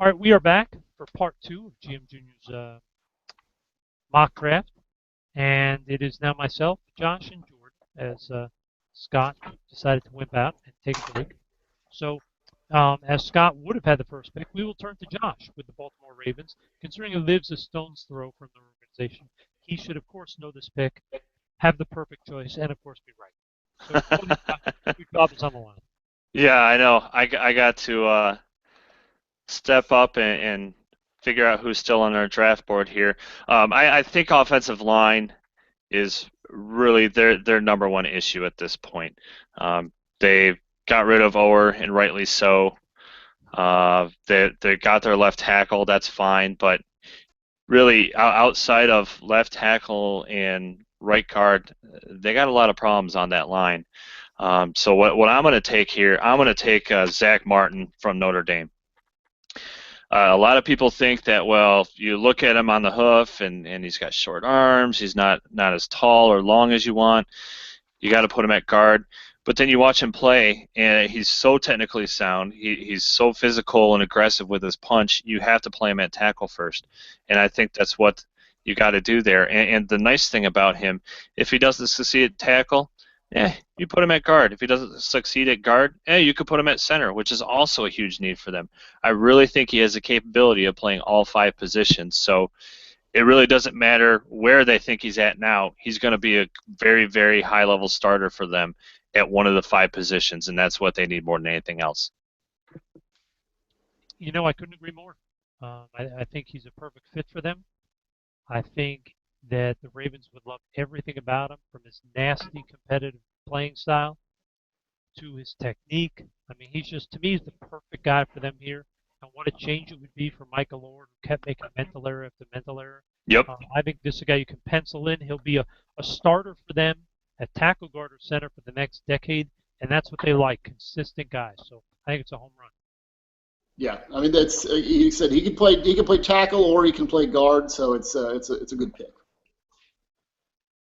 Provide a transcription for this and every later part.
All right, we are back for part 2 of GM Junior's mock draft, and it is now myself, Josh, and Jordan, as Scott decided to wimp out and take a break. So, as Scott would have had the first pick, we will turn to Josh with the Baltimore Ravens. Considering he lives a stone's throw from the organization, he should, of course, know this pick, have the perfect choice, and, of course, be right. So, your job is on the line. Yeah, I know. I got to step up and figure out who's still on our draft board here. I think offensive line is really their number one issue at this point. They got rid of Ower, and rightly so. They got their left tackle, that's fine, but really outside of left tackle and right guard, they got a lot of problems on that line. So what I'm going to take here, I'm going to take Zach Martin from Notre Dame. A lot of people think that, well, you look at him on the hoof and he's got short arms, he's not as tall or long as you want. You got to put him at guard. But then you watch him play, and he's so technically sound. He's so physical and aggressive with his punch. You have to play him at tackle first. And I think that's what you got to do there. And the nice thing about him, if he doesn't succeed at tackle, you put him at guard. If he doesn't succeed at guard, you could put him at center, which is also a huge need for them. I really think he has the capability of playing all 5 positions. So it really doesn't matter where they think he's at now. He's going to be a very, very high-level starter for them at one of the 5 positions, and that's what they need more than anything else. You know, I couldn't agree more. I think he's a perfect fit for them. I think that the Ravens would love everything about him, from his nasty competitive playing style to his technique. I mean, he's just, to me, he's the perfect guy for them here. And what a change it would be for Michael Lord, who kept making mental error after mental error. Yep. I think this is a guy you can pencil in. He'll be a starter for them at tackle, guard, or center for the next decade, and that's what they like, consistent guys. So I think it's a home run. Yeah, I mean that's he said he can play tackle or he can play guard, so it's a good pick.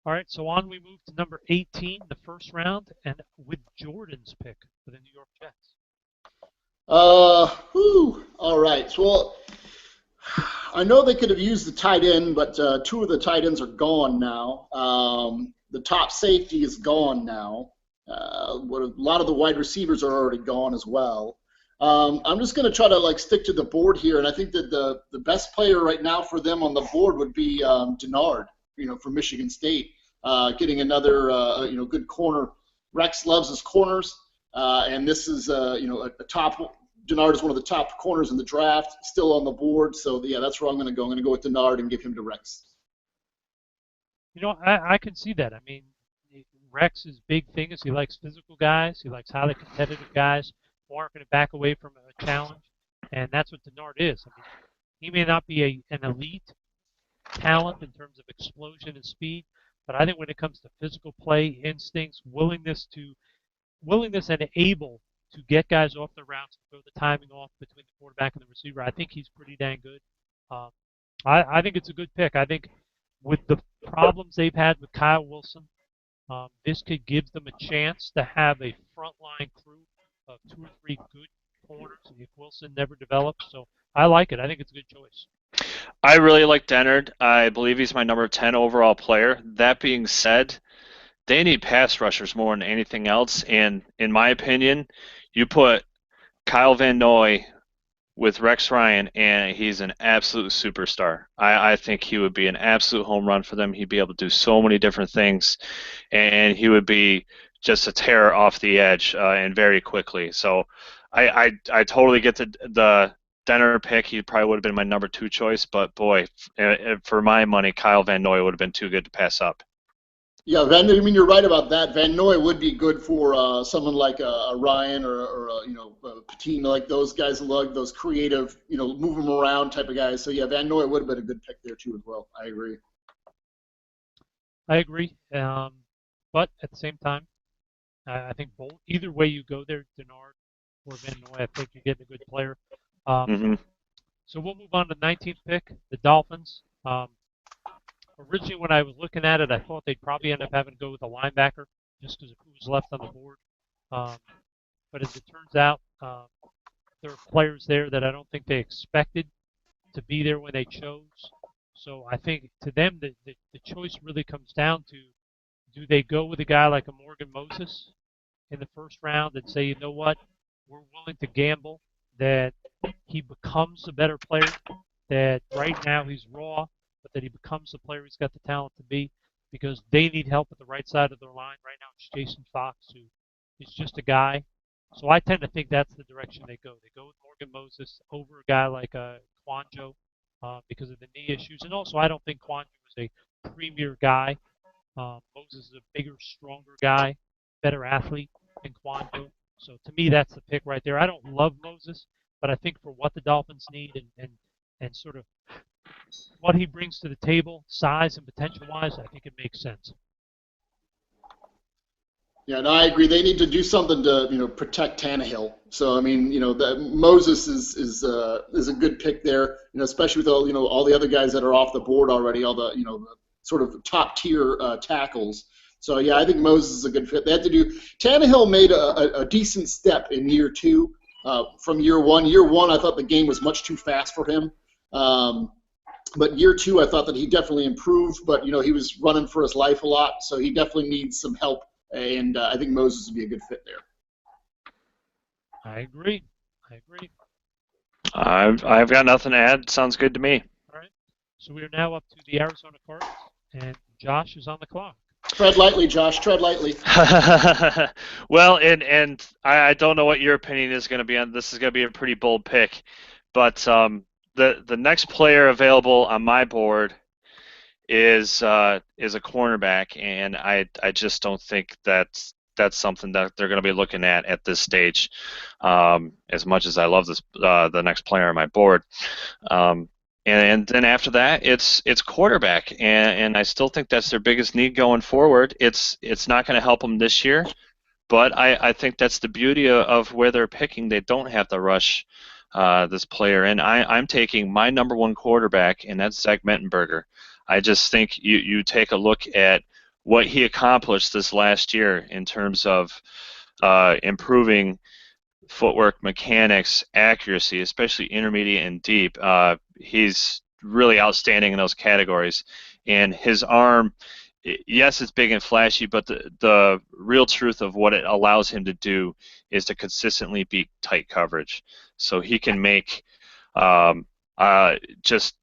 All right, so on we move to number 18, the first round, and with Jordan's pick for the New York Jets. All right. So, well, I know they could have used the tight end, but 2 of the tight ends are gone now. The top safety is gone now. A lot of the wide receivers are already gone as well. I'm just going to try to stick to the board here, and I think that the best player right now for them on the board would be Denard, from Michigan State, getting another good corner. Rex loves his corners, and this is a top. Denard is one of the top corners in the draft, still on the board. So yeah, that's where I'm going to go. I'm going to go with Denard and give him to Rex. I can see that. I mean, Rex's big thing is he likes physical guys. He likes highly competitive guys who aren't going to back away from a challenge, and that's what Denard is. I mean, he may not be an elite talent in terms of explosion and speed, but I think when it comes to physical play, instincts, willingness and able to get guys off the routes, throw the timing off between the quarterback and the receiver, I think he's pretty dang good. I think it's a good pick. I think with the problems they've had with Kyle Wilson, this could give them a chance to have a frontline crew of 2 or 3 good corners if Wilson never develops. So I like it. I think it's a good choice. I really like Denard. I believe he's my number 10 overall player. That being said, they need pass rushers more than anything else. And in my opinion, you put Kyle Van Noy with Rex Ryan, and he's an absolute superstar. I think he would be an absolute home run for them. He'd be able to do so many different things, and he would be just a terror off the edge and very quickly. So I totally get the Denner pick. He probably would have been my number 2 choice, but boy, for my money, Kyle Van Noy would have been too good to pass up. Yeah, I mean, you're right about that. Van Noy would be good for someone like a Ryan or Patino, like those guys, like those creative, move them around type of guys. So yeah, Van Noy would have been a good pick there too as well. I agree. But at the same time, I think either way you go there, Denard or Van Noy, I think you're getting a good player. So we'll move on to the 19th pick, the Dolphins. Originally, when I was looking at it, I thought they'd probably end up having to go with a linebacker just because of who was left on the board. But as it turns out, there are players there that I don't think they expected to be there when they chose. So I think to them the choice really comes down to, do they go with a guy like a Morgan Moses in the first round and say, you know what, we're willing to gamble that he becomes a better player, that right now he's raw, but that he becomes the player he's got the talent to be, because they need help at the right side of their line. Right now it's Jason Fox, who is just a guy. So I tend to think that's the direction they go. They go with Morgan Moses over a guy like Quanjo because of the knee issues. And also, I don't think Quanjo is a premier guy. Moses is a bigger, stronger guy, better athlete than Quanjo. So to me, that's the pick right there. I don't love Moses, but I think for what the Dolphins need and sort of what he brings to the table, size and potential-wise, I think it makes sense. Yeah, no, I agree. They need to do something to, protect Tannehill. So I mean, Moses is a good pick there. Especially with all the other guys that are off the board already, all the the sort of top tier tackles. So yeah, I think Moses is a good fit. They had to do. Tannehill made a decent step in year two from year one. Year one, I thought the game was much too fast for him. But year two, I thought that he definitely improved. But he was running for his life a lot, so he definitely needs some help. And I think Moses would be a good fit there. I agree. I've got nothing to add. Sounds good to me. All right. So we are now up to the Arizona Cardinals, and Josh is on the clock. Tread lightly, Josh. Tread lightly. Well, and I don't know what your opinion is going to be on this. Is going to be a pretty bold pick, but the next player available on my board is a cornerback, and I just don't think that's something that they're going to be looking at this stage. As much as I love this, the next player on my board, and then after that, it's quarterback, and I still think that's their biggest need going forward. It's not going to help them this year, but I think that's the beauty of where they're picking. They don't have to rush this player, and I'm taking my number one quarterback, and that's Zach Mettenberger. I just think you take a look at what he accomplished this last year in terms of improving footwork, mechanics, accuracy, especially intermediate and deep. He's really outstanding in those categories. And his arm, yes, it's big and flashy, but the real truth of what it allows him to do is to consistently beat tight coverage. So he can make just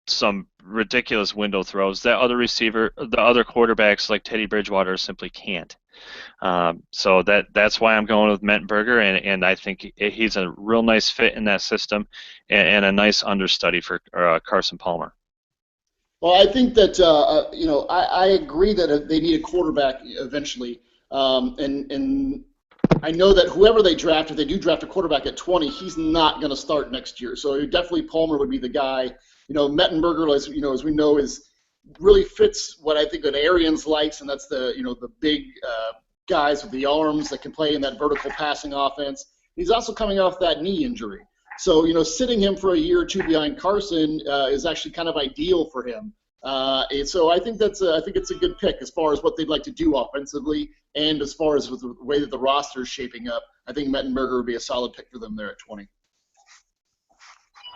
some ridiculous window throws that the other quarterbacks like Teddy Bridgewater simply can't. So that's why I'm going with Mettenberger, and I think he's a real nice fit in that system and a nice understudy for Carson Palmer. Well, I think that I agree that they need a quarterback eventually, and I know that whoever they draft, if they do draft a quarterback at 20, he's not going to start next year. So definitely Palmer would be the guy. Mettenberger, as we know, is really fits what I think that Arians likes, and that's the big guys with the arms that can play in that vertical passing offense. He's also coming off that knee injury, so sitting him for a year or two behind Carson is actually kind of ideal for him. And so I think it's a good pick as far as what they'd like to do offensively, and as far as with the way that the roster is shaping up. I think Mettenberger would be a solid pick for them there at 20.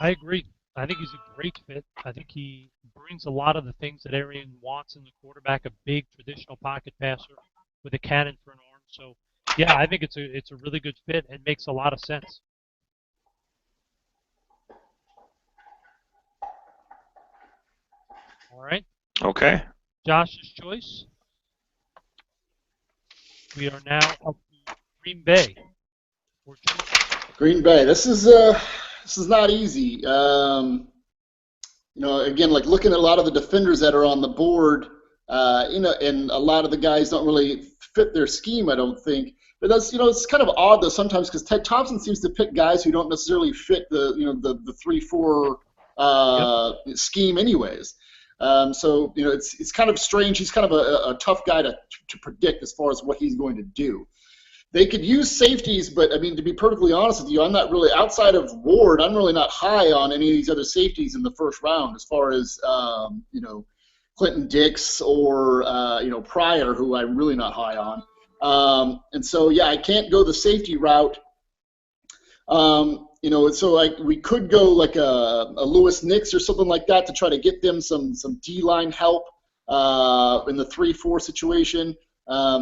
I agree. I think he's a great fit. I think he brings a lot of the things that Arian wants in the quarterback, a big traditional pocket passer with a cannon for an arm. So, yeah, I think it's a really good fit and makes a lot of sense. All right. Okay. Josh's choice. We are now up to Green Bay. Green Bay. This is not easy. Again, like looking at a lot of the defenders that are on the board, and a lot of the guys don't really fit their scheme, I don't think. But that's, it's kind of odd though sometimes, because Ted Thompson seems to pick guys who don't necessarily fit the 3-4 scheme anyways. So it's kind of strange. He's kind of a tough guy to predict as far as what he's going to do. They could use safeties, but I mean, to be perfectly honest with you, I'm not really, outside of Ward, I'm really not high on any of these other safeties in the first round, as far as Clinton Dix or Pryor, who I'm really not high on. And so yeah, I can't go the safety route. So like we could go like a Lewis Nix or something like that to try to get them some D-line help in the 3-4 situation.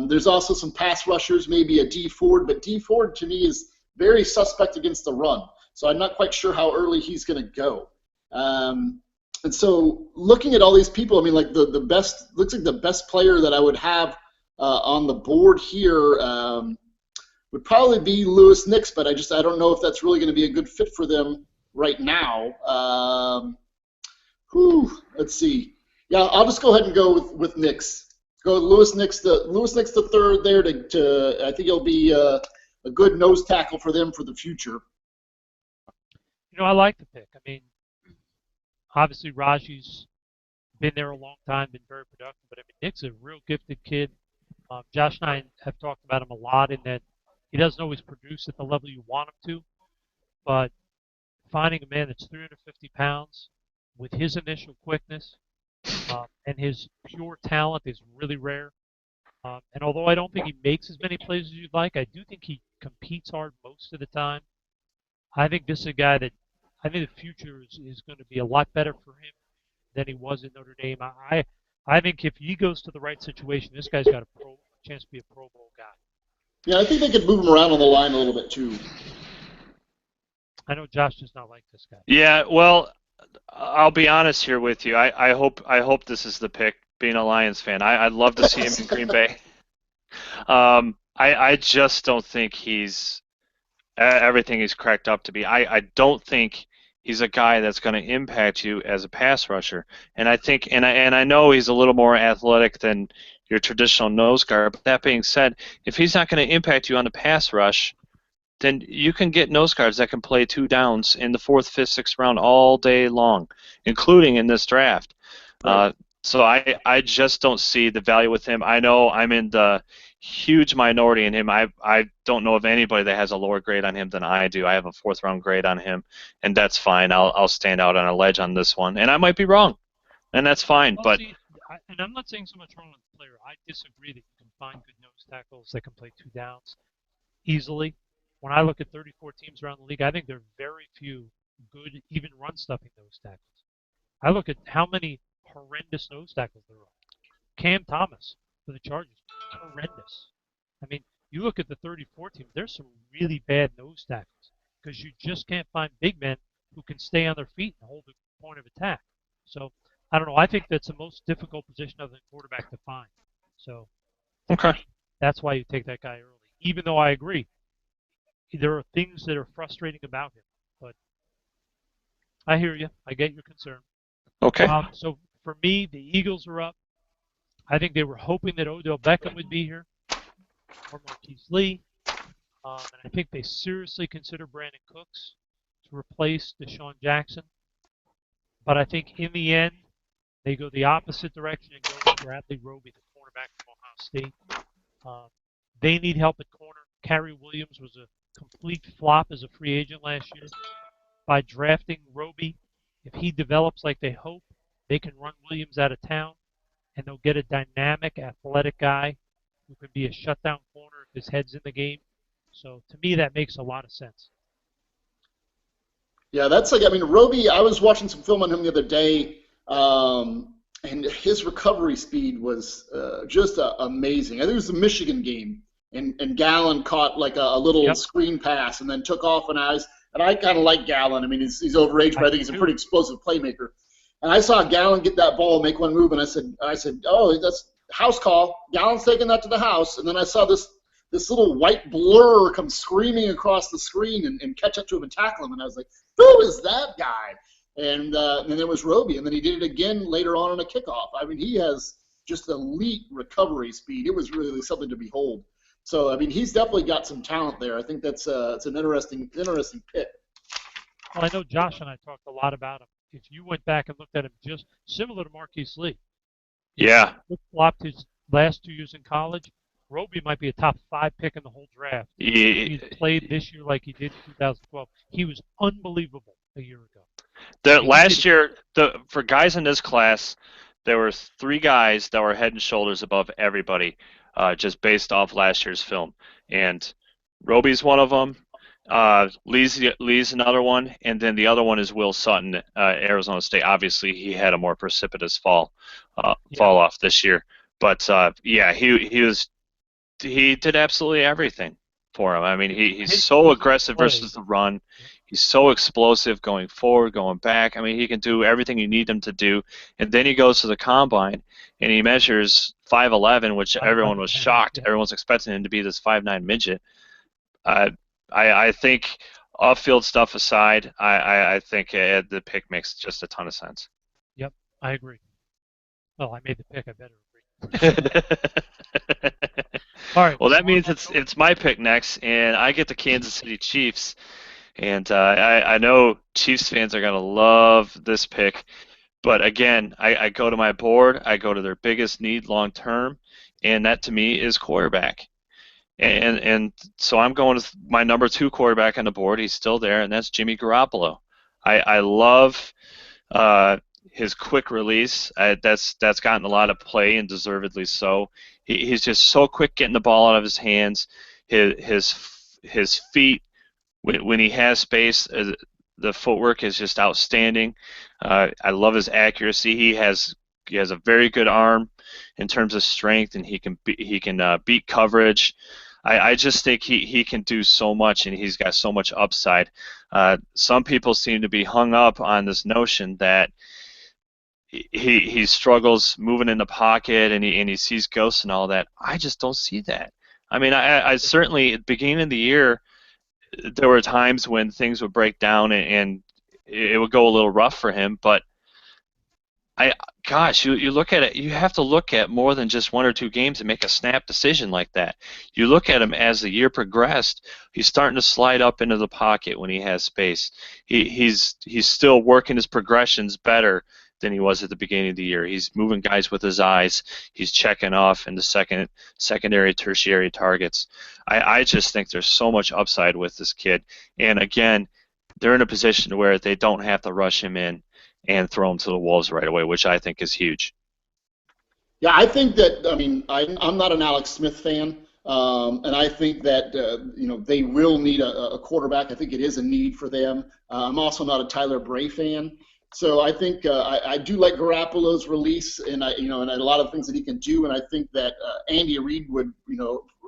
There's also some pass rushers, maybe a D Ford, but D Ford to me is very suspect against the run. So I'm not quite sure how early he's going to go. And so looking at all these people, I mean, like the best, looks like the best player that I would have on the board here would probably be Lewis Nix, but I don't know if that's really going to be a good fit for them right now. Let's see. Yeah, I'll just go ahead and go with Nix. Go with Lewis Nix the third there to I think he'll be a good nose tackle for them for the future. I like the pick. I mean, obviously Raji's been there a long time, been very productive, but I mean, Nick's a real gifted kid. Josh and I have talked about him a lot in that he doesn't always produce at the level you want him to, but finding a man that's 350 pounds with his initial quickness and his pure talent is really rare. And although I don't think he makes as many plays as you'd like, I do think he competes hard most of the time. I think this is a guy that I think the future is going to be a lot better for him than he was in Notre Dame. I think if he goes to the right situation, this guy's got a chance to be a Pro Bowl guy. Yeah, I think they could move him around on the line a little bit too. I know Josh does not like this guy. Yeah, well, I'll be honest here with you. I hope this is the pick. Being a Lions fan, I'd love to see him in Green Bay. I just don't think he's everything he's cracked up to be. I don't think he's a guy that's going to impact you as a pass rusher. And I think, and I know he's a little more athletic than your traditional nose guard. But that being said, if he's not going to impact you on the pass rush, then you can get nose guards that can play 2 downs in the 4th, 5th, 6th round all day long, including in this draft. Right. So I just don't see the value with him. I know I'm in the huge minority in him. I don't know of anybody that has a lower grade on him than I do. I have a 4th round grade on him, and that's fine. I'll stand out on a ledge on this one, and I might be wrong, and that's fine. Well, but see, and I'm not saying so much wrong with the player. I disagree that you can find good nose tackles that can play 2 downs easily. When I look at 34 teams around the league, I think there are very few good, even run-stuffing nose tackles. I look at how many horrendous nose tackles there are. Cam Thomas for the Chargers, horrendous. I mean, you look at the 34 team, there's some really bad nose tackles because you just can't find big men who can stay on their feet and hold the point of attack. So, I don't know. I think that's the most difficult position of the quarterback to find. So, okay. that's why you take that guy early. Even though I agree, there are things that are frustrating about him. But I hear you. I get your concern. Okay. So for me, the Eagles are up. I think they were hoping that Odell Beckham would be here, or Marquise Lee. And I think they seriously consider Brandon Cooks to replace Deshaun Jackson. But I think in the end, they go the opposite direction and go with Bradley Roby, the cornerback from Ohio State. They need help at corner. Kerry Williams was a complete flop as a free agent last year. By drafting Roby, if he develops like they hope, they can run Williams out of town, and they'll get a dynamic, athletic guy who can be a shutdown corner if his head's in the game. So to me, that makes a lot of sense. Yeah, that's like, I mean, Roby, I was watching some film on him the other day, and his recovery speed was just amazing. I think it was the Michigan game, and Gallen caught like a little screen pass and then took off, and I kind of like Gallen. I mean, he's overage, but I think he's a pretty explosive playmaker. And I saw Gallen get that ball, make one move, and I said, oh, that's house call. Gallen's taking that to the house. And then I saw this little white blur come screaming across the screen and catch up to him and tackle him. And I was like, who is that guy? And then it was Roby. And then he did it again later on a kickoff. I mean, he has just elite recovery speed. It was really something to behold. So, I mean, he's definitely got some talent there. I think that's it's an interesting pick. Well, I know Josh and I talked a lot about him. If you went back and looked at him just similar to Marquise Lee, Yeah. Flopped his last 2 years in college, Roby might be a top 5 pick in the whole draft. He's played this year like he did in 2012. He was unbelievable a year ago. Last year, for guys in this class, there were 3 guys that were head and shoulders above everybody, just based off last year's film. And Roby's one of them. Lee's another one, and then the other one is Will Sutton, Arizona State. Obviously, he had a more precipitous fall Yeah. off this year, but yeah, he did absolutely everything for him. I mean, he's so His aggressive play. versus the run. He's so explosive going forward, going back. I mean, he can do everything you need him to do. And then he goes to the combine and he measures 5'11", which everyone 5'11", was shocked. yeah. Everyone's expecting him to be this 5'9" midget. Uh, I think off-field stuff aside, I think the pick makes just a ton of sense. Yep, I agree. Well, I made the pick. I better agree. All right. Well, that On means that note, it's my pick next, and I get the Kansas City Chiefs. And I know Chiefs fans are going to love this pick. But again, I go to my board, I go to their biggest need long term, and that to me is quarterback. And so I'm going with my number 2 quarterback on the board. He's still there, and that's Jimmy Garoppolo. I love uh, his quick release. That's gotten a lot of play, and deservedly so. He's just so quick getting the ball out of his hands. His feet when he has space, the footwork is just outstanding. I love his accuracy. He has a very good arm in terms of strength, and he can beat coverage. I just think he can do so much, and he's got so much upside. Some people seem to be hung up on this notion that he struggles moving in the pocket and he sees ghosts and all that. I just don't see that. I mean, I certainly at the beginning of the year there were times when things would break down and it would go a little rough for him. But I, gosh, you look at it, you have to look at more than just 1 or 2 games and make a snap decision like that. You look at him as the year progressed, he's starting to slide up into the pocket when he has space. He's still working his progressions better than he was at the beginning of the year. He's moving guys with his eyes. He's checking off in the secondary, tertiary targets. I just think there's so much upside with this kid. And again, they're in a position where they don't have to rush him in and throw him to the wolves right away, which I think is huge. Yeah, I think that. I mean, I'm not an Alex Smith fan, and I think that they will need a quarterback. I think it is a need for them. I'm also not a Tyler Bray fan, so I think I do like Garoppolo's release, and and a lot of things that he can do, and I think that Andy Reid would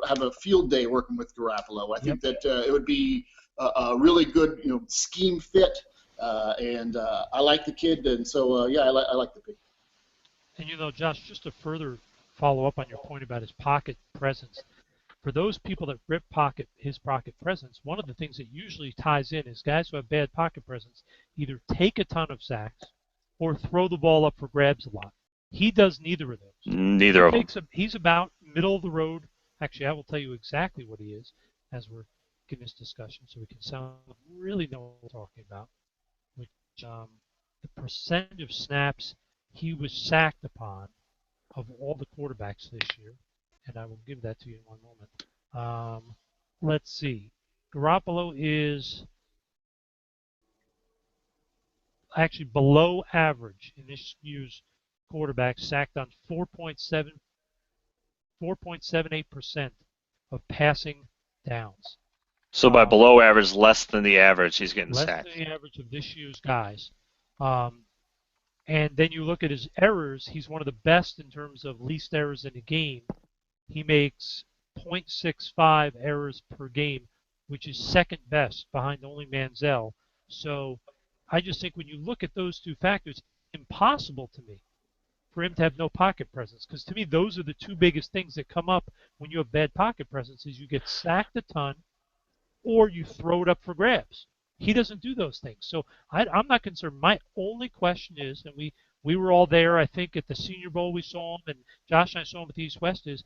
have a field day working with Garoppolo. I think that it would be a really good scheme fit, and I like the kid, and so yeah, I like the pick. and Josh, just to further follow up on your point about his pocket presence, for those people that rip his pocket presence, one of the things that usually ties in is guys who have bad pocket presence either take a ton of sacks or throw the ball up for grabs a lot. He does neither of those. Neither of them. He's about middle of the road. Actually, I will tell you exactly what he is as we're getting this discussion, so we can sound really know what we're talking about. Which the percentage of snaps he was sacked upon of all the quarterbacks this year, and I will give that to you in one moment. Let's see. Garoppolo is actually below average in this year's quarterback, sacked on 4.78% of passing downs. So by below average, less than the average, he's getting sacked. Less than the average of this year's guys. And then you look at his errors, he's one of the best in terms of least errors in a game. He makes 0.65 errors per game, which is second best behind only Manziel. So I just think when you look at those two factors, it's impossible to me for him to have no pocket presence. Because to me, those are the two biggest things that come up when you have bad pocket presence is you get sacked a ton or you throw it up for grabs. He doesn't do those things. So I'm not concerned. My only question is, and we were all there, I think, at the Senior Bowl we saw him, and Josh and I saw him at East West, is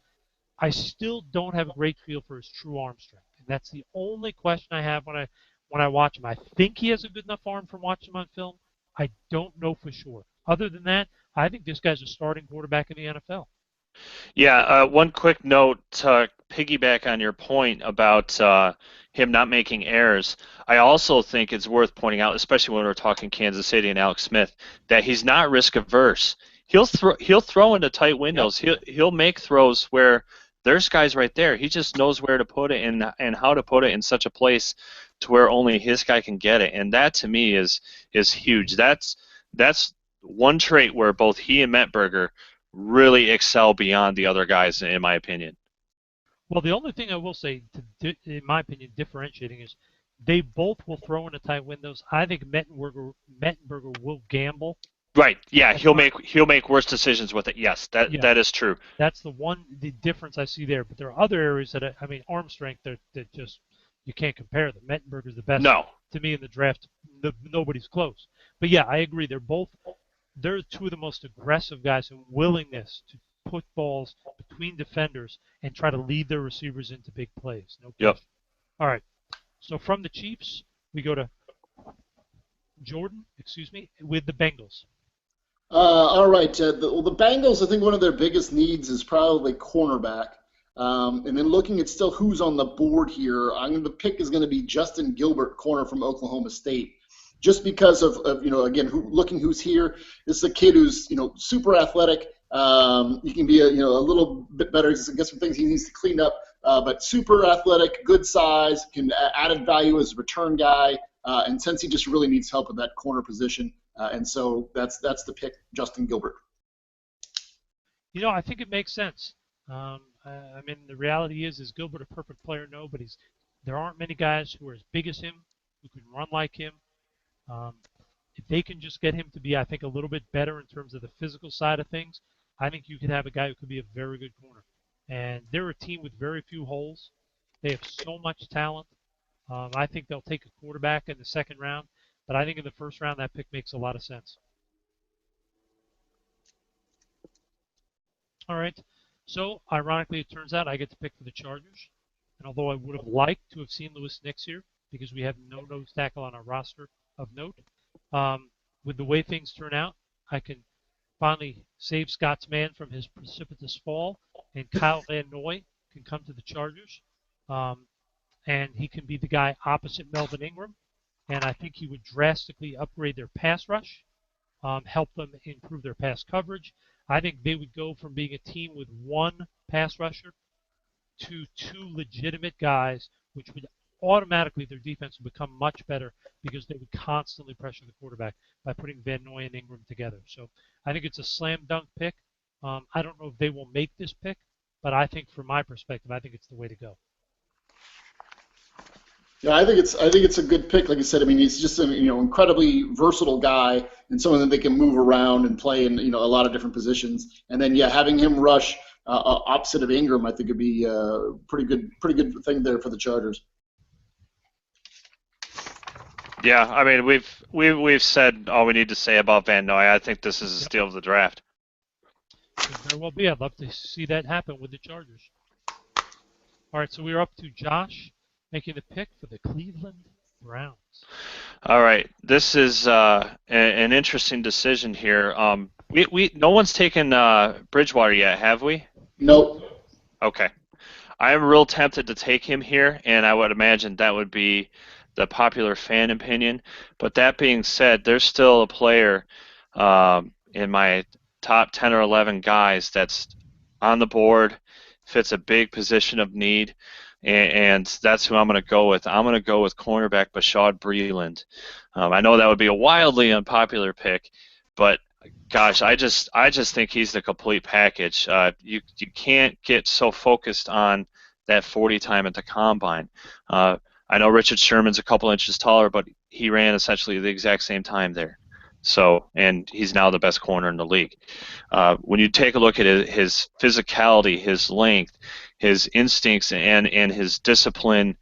I still don't have a great feel for his true arm strength. And that's the only question I have when I watch him. I think he has a good enough arm from watching him on film. I don't know for sure. Other than that, I think this guy's a starting quarterback in the NFL. Yeah, one quick note to piggyback on your point about him not making errors. I also think it's worth pointing out, especially when we're talking Kansas City and Alex Smith, that he's not risk averse. He'll throw into tight windows. He'll make throws where there's guys right there. He just knows where to put it and how to put it in such a place to where only his guy can get it. And that to me is huge. That's one trait where both he and Metberger really excel beyond the other guys, in my opinion. Well, the only thing I will say, in my opinion, differentiating is they both will throw in the tight windows. I think Mettenberger will gamble. Right. Yeah, he'll make worse decisions with it. Yes, that is true. That's the difference I see there. But there are other areas that arm strength that just you can't compare them. Mettenberger's the best to me in the draft. Nobody's close. But yeah, I agree. They're two of the most aggressive guys in willingness to put balls between defenders and try to lead their receivers into big plays. No question. Yep. All right. So from the Chiefs, we go to Jordan, with the Bengals. All right. The Bengals, I think one of their biggest needs is probably cornerback. And then looking at still who's on the board here, the pick is going to be Justin Gilbert, corner from Oklahoma State. Just because of again, looking who's here, this is a kid who's, super athletic. He can be a little bit better. He's got some things he needs to clean up, but super athletic, good size, can added value as a return guy. And since he just really needs help at that corner position, and so that's the pick, Justin Gilbert. I think it makes sense. The reality is Gilbert a perfect player? No, but there aren't many guys who are as big as him, who can run like him. If they can just get him to be, I think, a little bit better in terms of the physical side of things, I think you could have a guy who could be a very good corner. And they're a team with very few holes. They have so much talent. I think they'll take a quarterback in the second round, but I think in the first round that pick makes a lot of sense. All right. So, ironically, it turns out I get to pick for the Chargers. And although I would have liked to have seen Lewis Nix here because we have no nose tackle on our roster of note, with the way things turn out, I can finally save Scott's man from his precipitous fall, and Kyle Van Noy can come to the Chargers. And he can be the guy opposite Melvin Ingram. And I think he would drastically upgrade their pass rush, help them improve their pass coverage. I think they would go from being a team with one pass rusher to two legitimate guys, which would automatically, their defense would become much better because they would constantly pressure the quarterback by putting Van Noy and Ingram together. So I think it's a slam dunk pick. I don't know if they will make this pick, but I think from my perspective, I think it's the way to go. Yeah, I think it's a good pick. Like I said, he's just an incredibly versatile guy and someone that they can move around and play in a lot of different positions. And then having him rush opposite of Ingram, I think would be a pretty good thing there for the Chargers. Yeah, we've said all we need to say about Van Noy. I think this is a steal of the draft. Could very well be. I'd love to see that happen with the Chargers. All right, so we're up to Josh making the pick for the Cleveland Browns. All right, this is an interesting decision here. No one's taken Bridgewater yet, have we? Nope. Okay. I am real tempted to take him here, and I would imagine that would be the popular fan opinion. But that being said, there's still a player in my top 10 or 11 guys that's on the board, fits a big position of need, and that's who I'm going to go with. I'm going to go with cornerback Bashaud Breeland. I know that would be a wildly unpopular pick, but gosh, I just think he's the complete package. You can't get so focused on that 40 time at the combine. I know Richard Sherman's a couple inches taller, but he ran essentially the exact same time there. So, and he's now the best corner in the league. When you take a look at his physicality, his length, his instincts, and his discipline,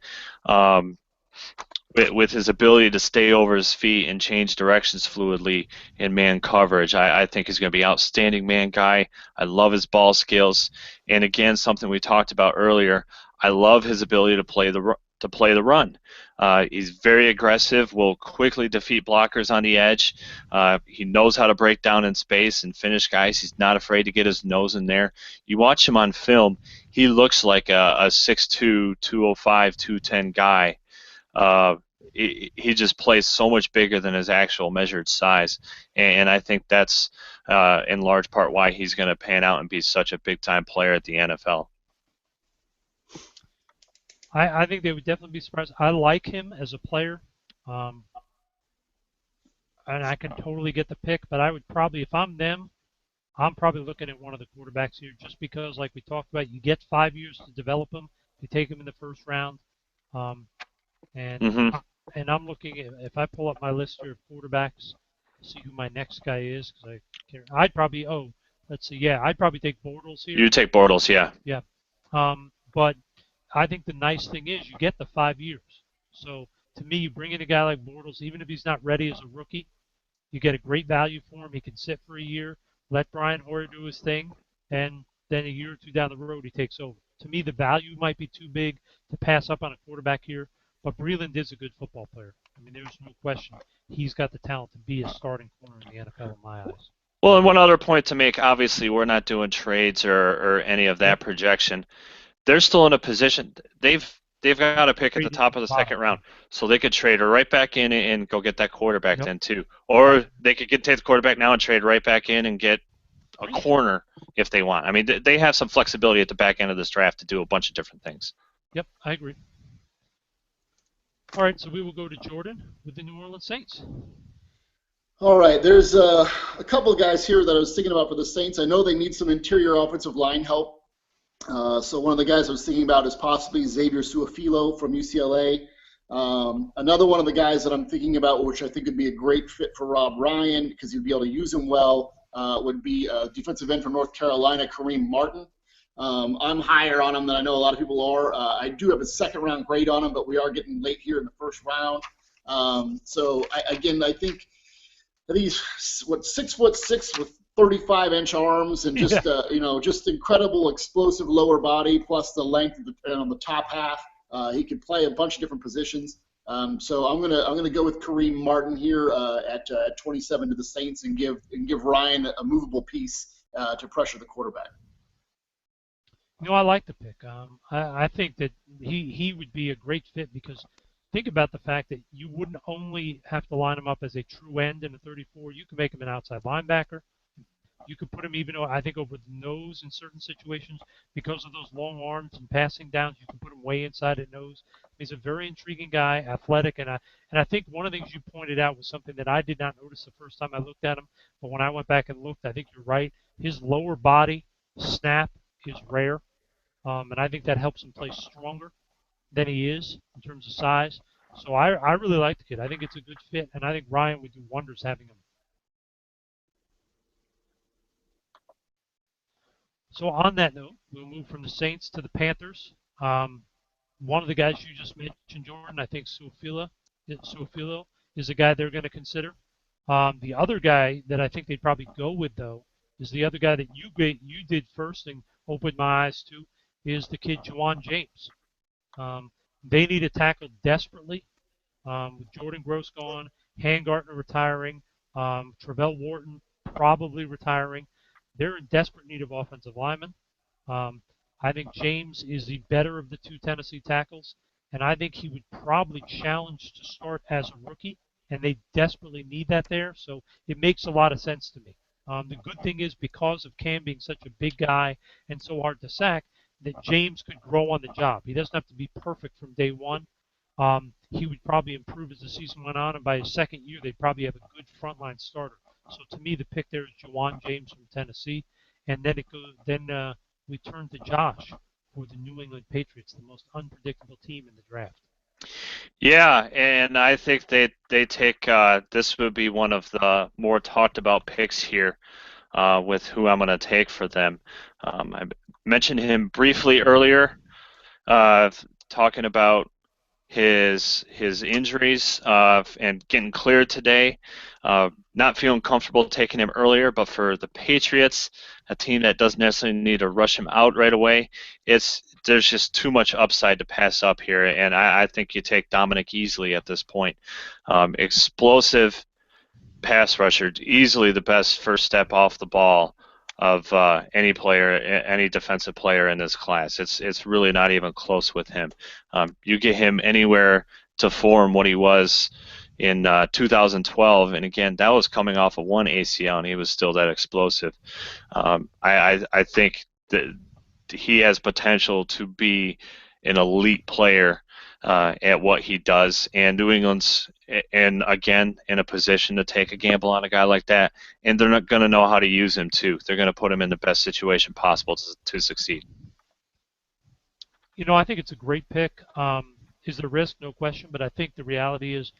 with his ability to stay over his feet and change directions fluidly in man coverage, I think he's going to be an outstanding man guy. I love his ball skills, and again, something we talked about earlier, I love his ability to play the run. He's very aggressive, will quickly defeat blockers on the edge. He knows how to break down in space and finish guys. He's not afraid to get his nose in there. You watch him on film, he looks like a 6'2", 205, 210 guy. He just plays so much bigger than his actual measured size, and I think that's in large part why he's going to pan out and be such a big-time player at the NFL. I think they would definitely be surprised. I like him as a player, um, and I can totally get the pick. But I would probably, if I'm them, I'm probably looking at one of the quarterbacks here, just because, like we talked about, you get 5 years to develop them. You take them in the first round, um, and Hmm. and I'm looking at, if I pull up my list here of quarterbacks, see who my next guy is, because I'd probably, let's see, yeah, I'd probably take Bortles here. You take Bortles, yeah. Yeah. But I think the nice thing is you get the 5 years. So to me, you bring in a guy like Bortles, even if he's not ready as a rookie, you get a great value for him. He can sit for a year, let Brian Hoyer do his thing, and then a year or two down the road, he takes over. To me, the value might be too big to pass up on a quarterback here, but Breland is a good football player. I mean, there's no question. He's got the talent to be a starting corner in the NFL in my eyes. Well, and one other point to make, obviously, we're not doing trades or any of Yep. that projection. They're still in a position. They've got a pick at the Traded top in of the the bottom. second round, so they could trade her right back in and go get that quarterback Yep. then too, I or agree. they could take the quarterback now and trade right back in and get a corner if they want. I mean, they have some flexibility at the back end of this draft to do a bunch of different things. Yep, I agree. All right, so we will go to Jordan with the New Orleans Saints. All right, there's a couple of guys here that I was thinking about for the Saints. I know they need some interior offensive line help. So one of the guys I was thinking about is possibly Xavier Suafilo from UCLA. Another one of the guys that I'm thinking about, which I think would be a great fit for Rob Ryan because he'd be able to use him well, would be defensive end from North Carolina, Kareem Martin. I'm higher on him than I know a lot of people are. I do have a second-round grade on him, but we are getting late here in the first round. I think he's 6'6" with 35-inch arms and just Yeah. just incredible explosive lower body plus the length on the top half. He could play a bunch of different positions. So I'm gonna go with Kareem Martin here at 27 to the Saints and give Ryan a movable piece to pressure the quarterback. I like the pick. I think that he would be a great fit because think about the fact that you wouldn't only have to line him up as a true end in a 34. You could make him an outside linebacker. You could put him even, I think, over the nose in certain situations because of those long arms and passing downs. You can put him way inside at nose. He's a very intriguing guy, athletic, and I think one of the things you pointed out was something that I did not notice the first time I looked at him, but when I went back and looked, I think you're right. His lower body snap is rare, and I think that helps him play stronger than he is in terms of size. So I really like the kid. I think it's a good fit, and I think Ryan would do wonders having him. So on that note, we'll move from the Saints to the Panthers. One of the guys you just mentioned, Jordan, I think Suafilo is a guy they're going to consider. The other guy that I think they'd probably go with, though, is the other guy that you did first and opened my eyes to, is the kid Juwan James. They need a tackle desperately. With Jordan Gross gone, Hangartner retiring, Travell Wharton probably retiring. They're in desperate need of offensive linemen. Um, I think James is the better of the two Tennessee tackles, and I think he would probably challenge to start as a rookie, and they desperately need that there, so it makes a lot of sense to me. The good thing is because of Cam being such a big guy and so hard to sack, that James could grow on the job. He doesn't have to be perfect from day one. He would probably improve as the season went on, and by his second year, they'd probably have a good frontline starter. So to me, the pick there is Juwan James from Tennessee, and then it goes. Then we turn to Josh for the New England Patriots, the most unpredictable team in the draft. Yeah, and I think they take this would be one of the more talked about picks here with who I'm going to take for them. I mentioned him briefly earlier, talking about his injuries and getting cleared today. Not feeling comfortable taking him earlier, but for the Patriots, a team that doesn't necessarily need to rush him out right away, there's just too much upside to pass up here, and I think you take Dominic Easley at this point. Explosive pass rusher, easily the best first step off the ball of any player, any defensive player in this class. It's really not even close with him. You get him anywhere to form what he was in 2012, and again, that was coming off of one ACL, and he was still that explosive. I think that he has potential to be an elite player at what he does, and New England's, and again, in a position to take a gamble on a guy like that, and they're not going to know how to use him too. They're going to put him in the best situation possible to succeed. I think it's a great pick. Is there risk? No question, but I think the reality is,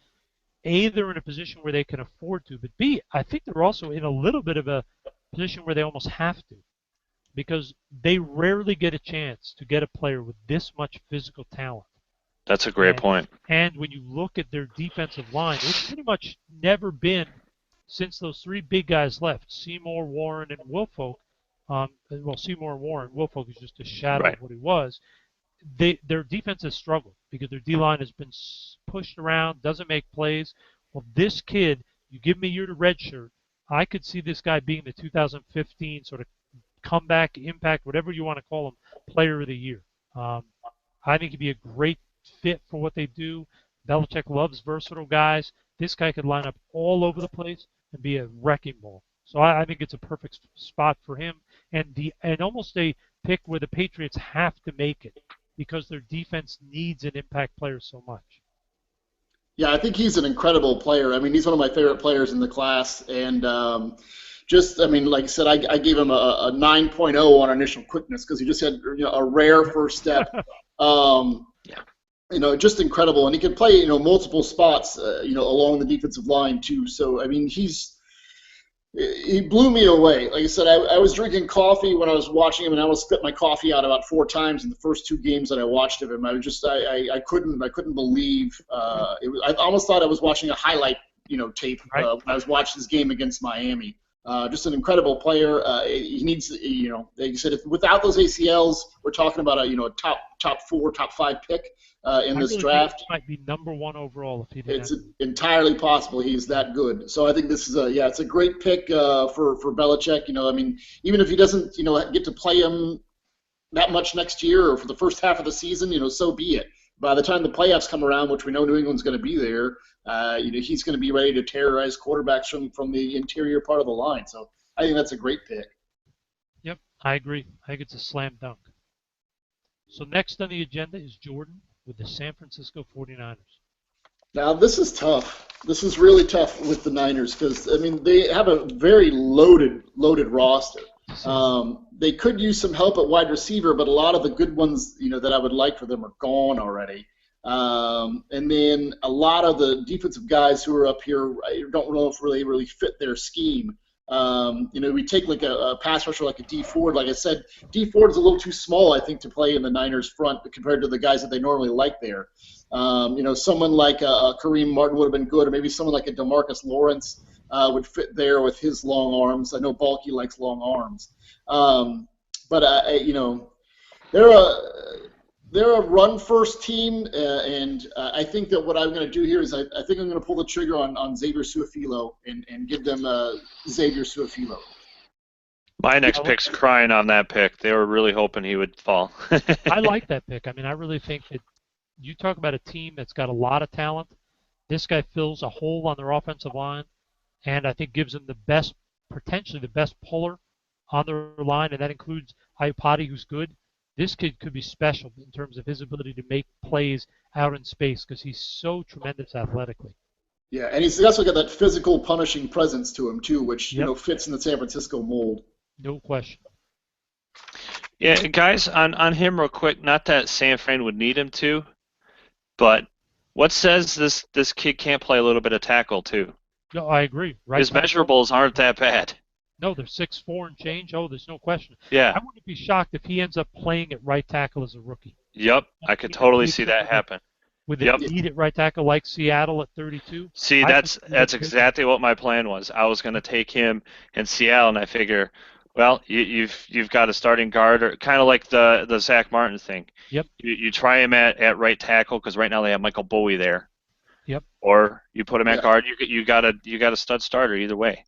A, they're in a position where they can afford to, but B, I think they're also in a little bit of a position where they almost have to, because they rarely get a chance to get a player with this much physical talent. That's a great point. And when you look at their defensive line, it's pretty much never been, since those three big guys left, Seymour, Warren, and Wilfolk. Seymour and Warren. Wilfolk is just a shadow of what he was. Their defense has struggled because their D-line has been pushed around, doesn't make plays. Well, this kid, you give him a year to redshirt, I could see this guy being the 2015 sort of comeback, impact, whatever you want to call him, player of the year. I think he'd be a great fit for what they do. Belichick loves versatile guys. This guy could line up all over the place and be a wrecking ball. So I think it's a perfect spot for him, and almost a pick where the Patriots have to make it because their defense needs an impact player so much. Yeah, I think he's an incredible player. I mean, he's one of my favorite players in the class, and like I said, I gave him a 9.0 on initial quickness because he just had a rare first step. Just incredible, and he can play multiple spots along the defensive line too. So I mean, he blew me away. Like I said, I was drinking coffee when I was watching him, and I almost spit my coffee out about 4 times in the first 2 games that I watched of him. I couldn't believe I almost thought I was watching a highlight tape when I was watching this game against Miami. Just an incredible player. He needs, like you said, without those ACLs, we're talking about a top 4, top 5 pick in this draft. He might be number 1 overall if he did. It's entirely possible he's that good. So I think this is it's a great pick for Belichick. I mean, even if he doesn't get to play him that much next year or for the first half of the season, so be it. By the time the playoffs come around, which we know New England's going to be there, he's going to be ready to terrorize quarterbacks from the interior part of the line. So I think that's a great pick. Yep, I agree. I think it's a slam dunk. So next on the agenda is Jordan with the San Francisco 49ers. Now, this is tough. This is really tough with the Niners because, I mean, they have a very loaded roster. They could use some help at wide receiver, but a lot of the good ones, that I would like for them are gone already. And then a lot of the defensive guys who are up here, I don't know if really fit their scheme. We take like a pass rusher like a D Ford. Like I said, D Ford is a little too small, I think, to play in the Niners front compared to the guys that they normally like there. Someone like Kareem Martin would have been good, or maybe someone like a DeMarcus Lawrence would fit there with his long arms. I know Balky likes long arms. They're a run-first team, and I think that what I'm going to do here is I think I'm going to pull the trigger on Xavier Su'a-Filo and give them Xavier Su'a-Filo. My next pick's crying on that pick. They were really hoping he would fall. I like that pick. I mean, I really think that you talk about a team that's got a lot of talent. This guy fills a hole on their offensive line, and I think gives them potentially the best puller on their line, and that includes Iupati, who's good. This kid could be special in terms of his ability to make plays out in space because he's so tremendous athletically. Yeah, and he's also got that physical, punishing presence to him too, which fits in the San Francisco mold. No question. Yeah, guys, on him real quick. Not that San Fran would need him to, but what says this kid can't play a little bit of tackle too? No, I agree. Right. His measurables aren't that bad. No, they're 6'4" and change. Oh, there's no question. Yeah. I wouldn't be shocked if he ends up playing at right tackle as a rookie. Yep, I could totally see that happen. With a need at right tackle like Seattle at 32. See, that's exactly what my plan was. I was going to take him in Seattle, and I figure, well, you've got a starting guard, or kind of like the Zach Martin thing. Yep. You try him at right tackle because right now they have Michael Bowie there. Yep. Or you put him at guard. You got a stud starter either way.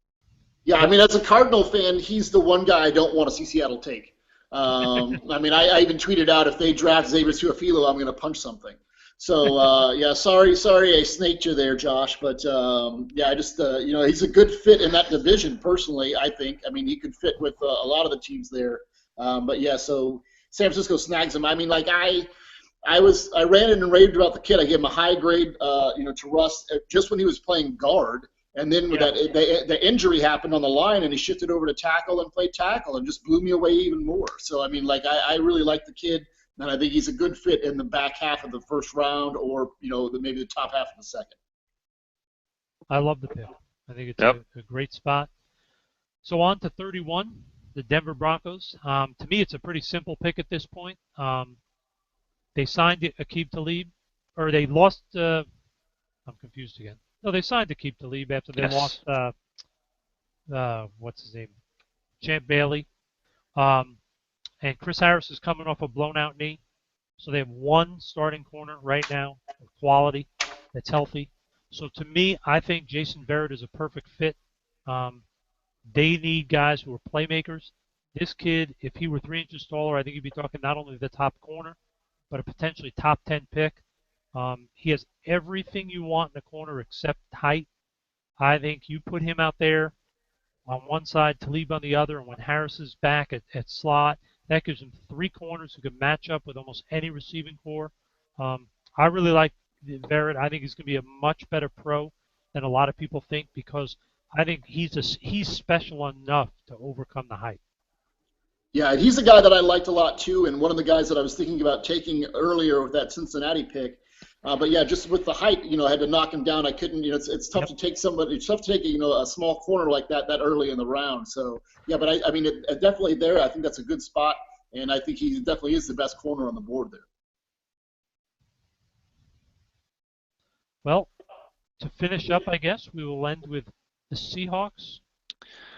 Yeah, I mean, as a Cardinal fan, he's the one guy I don't want to see Seattle take. I mean, I even tweeted out, if they draft Xavier Su'a-Filo, I'm going to punch something. So, sorry I snaked you there, Josh. But, I just, he's a good fit in that division, personally, I think. I mean, he could fit with a lot of the teams there. So San Francisco snags him. I mean, I ran in and raved about the kid. I gave him a high grade, to Russ just when he was playing guard. And then with the injury happened on the line, and he shifted over to tackle and played tackle, and just blew me away even more. So I mean, I really like the kid, and I think he's a good fit in the back half of the first round, or maybe the top half of the second. I love the pick. I think it's Yep. a great spot. So on to 31, the Denver Broncos. To me, it's a pretty simple pick at this point. They signed Aqib Talib, or they lost. I'm confused again. No, they signed Aqib Talib after they Yes. lost. What's his name? Champ Bailey. Um, and Chris Harris is coming off a blown out knee. So they have one starting corner right now of quality that's healthy. So to me, I think Jason Verrett is a perfect fit. Um, they need guys who are playmakers. This kid, if he were 3 inches taller, I think he'd be talking not only the top corner, but a potentially top 10 pick. He has everything you want in the corner except height. I think you put him out there on one side, Talib on the other, and when Harris is back at slot, that gives him three corners who can match up with almost any receiving core. I really like Verrett. I think he's going to be a much better pro than a lot of people think because I think he's special enough to overcome the hype. Yeah, he's a guy that I liked a lot too, and one of the guys that I was thinking about taking earlier with that Cincinnati pick. But yeah, just with the height, I had to knock him down. I couldn't, it's tough to take somebody. It's tough to take a small corner like that early in the round. So yeah, but I mean, it definitely there. I think that's a good spot, and I think he definitely is the best corner on the board there. Well, to finish up, I guess we will end with the Seahawks.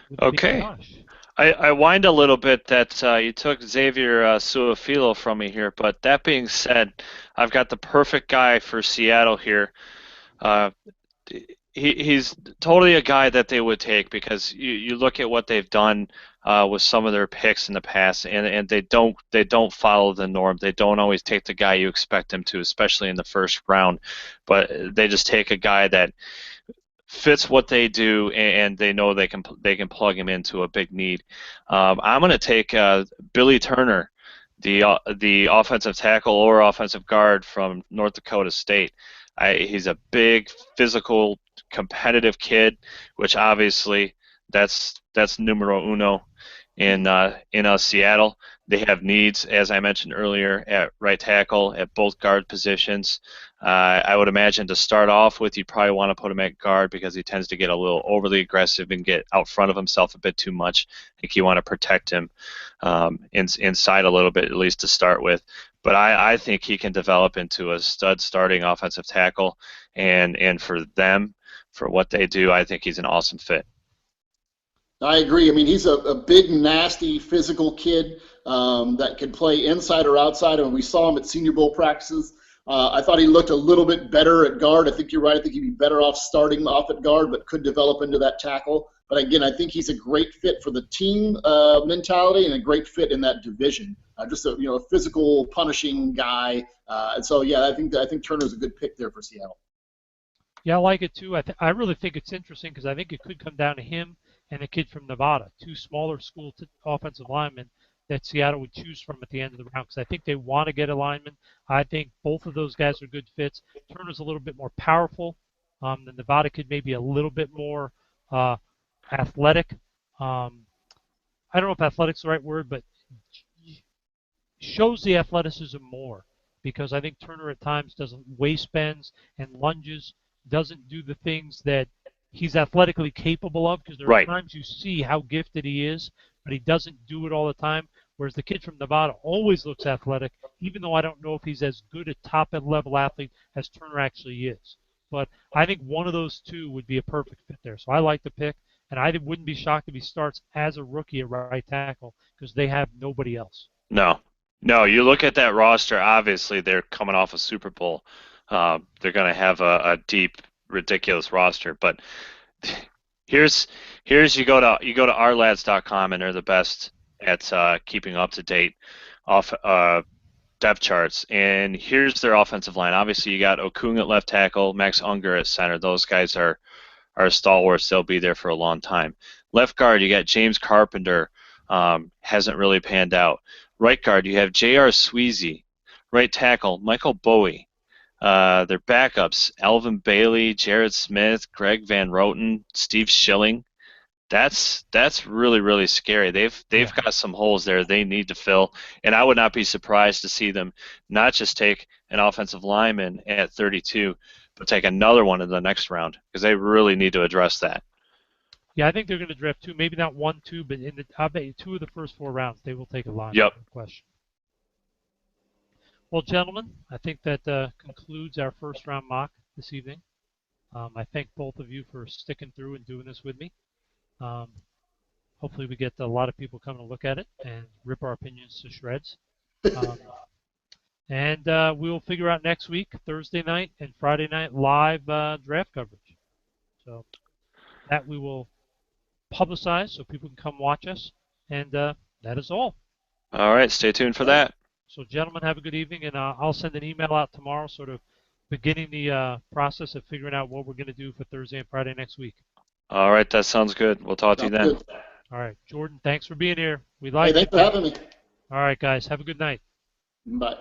With Big Okay. Josh. I whined a little bit that you took Xavier Suafilo from me here, but that being said, I've got the perfect guy for Seattle here. Uh, he's totally a guy that they would take because you look at what they've done with some of their picks in the past, and they don't follow the norm. They don't always take the guy you expect them to, especially in the first round, but they just take a guy that fits what they do, and they know they can plug him into a big need. I'm going to take Billy Turner, the offensive tackle or offensive guard from North Dakota State. He's a big, physical, competitive kid, which obviously that's numero uno in Seattle. They have needs, as I mentioned earlier, at right tackle, at both guard positions. I would imagine to start off with, you'd probably want to put him at guard because he tends to get a little overly aggressive and get out front of himself a bit too much. I think you want to protect him inside a little bit, at least to start with. But I think he can develop into a stud starting offensive tackle, and for them, for what they do, I think he's an awesome fit. I agree. I mean, he's a big, nasty, physical kid that can play inside or outside. And we saw him at Senior Bowl practices. I thought he looked a little bit better at guard. I think you're right. I think he'd be better off starting off at guard, but could develop into that tackle. But again, I think he's a great fit for the team mentality and a great fit in that division. Just a physical, punishing guy. And so yeah, I think Turner's a good pick there for Seattle. Yeah, I like it too. I really think it's interesting because I think it could come down to him and the kid from Nevada, two smaller school offensive linemen that Seattle would choose from at the end of the round because I think they want to get a lineman. I think both of those guys are good fits. Turner's a little bit more powerful. The Nevada kid maybe a little bit more athletic. I don't know if athletic's the right word, but shows the athleticism more because I think Turner at times does waist bends and lunges, doesn't do the things that he's athletically capable of because there are times you see how gifted he is, but he doesn't do it all the time. Whereas the kid from Nevada always looks athletic, even though I don't know if he's as good a top-level athlete as Turner actually is. But I think one of those two would be a perfect fit there. So I like the pick, and I wouldn't be shocked if he starts as a rookie at right tackle because they have nobody else. No, you look at that roster, obviously they're coming off a Super Bowl. They're going to have a deep, ridiculous roster, but here's you go to ourlads.com, and they're the best at keeping up to date off depth charts. And here's their offensive line. Obviously, you got Okung at left tackle, Max Unger at center. Those guys are stalwarts. They'll be there for a long time. Left guard, you got James Carpenter. Hasn't really panned out. Right guard, you have J.R. Sweezy. right tackle, Michael Bowie. Their backups, Alvin Bailey, Jared Smith, Greg Van Roten, Steve Schilling. That's really, really scary. They've got some holes there they need to fill, and I would not be surprised to see them not just take an offensive lineman at 32, but take another one in the next round because they really need to address that. Yeah, I think they're going to draft 2, maybe not 1, 2, but I bet you 2 of the first 4 rounds they will take a lineman. Yep. No question. Well, gentlemen, I think that concludes our first round mock this evening. I thank both of you for sticking through and doing this with me. Hopefully we get a lot of people coming to look at it and rip our opinions to shreds. And we will figure out next week, Thursday night and Friday night, live draft coverage. So that we will publicize so people can come watch us. And that is all. All right, stay tuned for that. So, gentlemen, have a good evening, and I'll send an email out tomorrow, sort of beginning the process of figuring out what we're going to do for Thursday and Friday next week. All right, that sounds good. We'll talk to you then. Good. All right, Jordan, thanks for being here. We Hey, like thanks you. for having me. All right, guys, have a good night. Bye.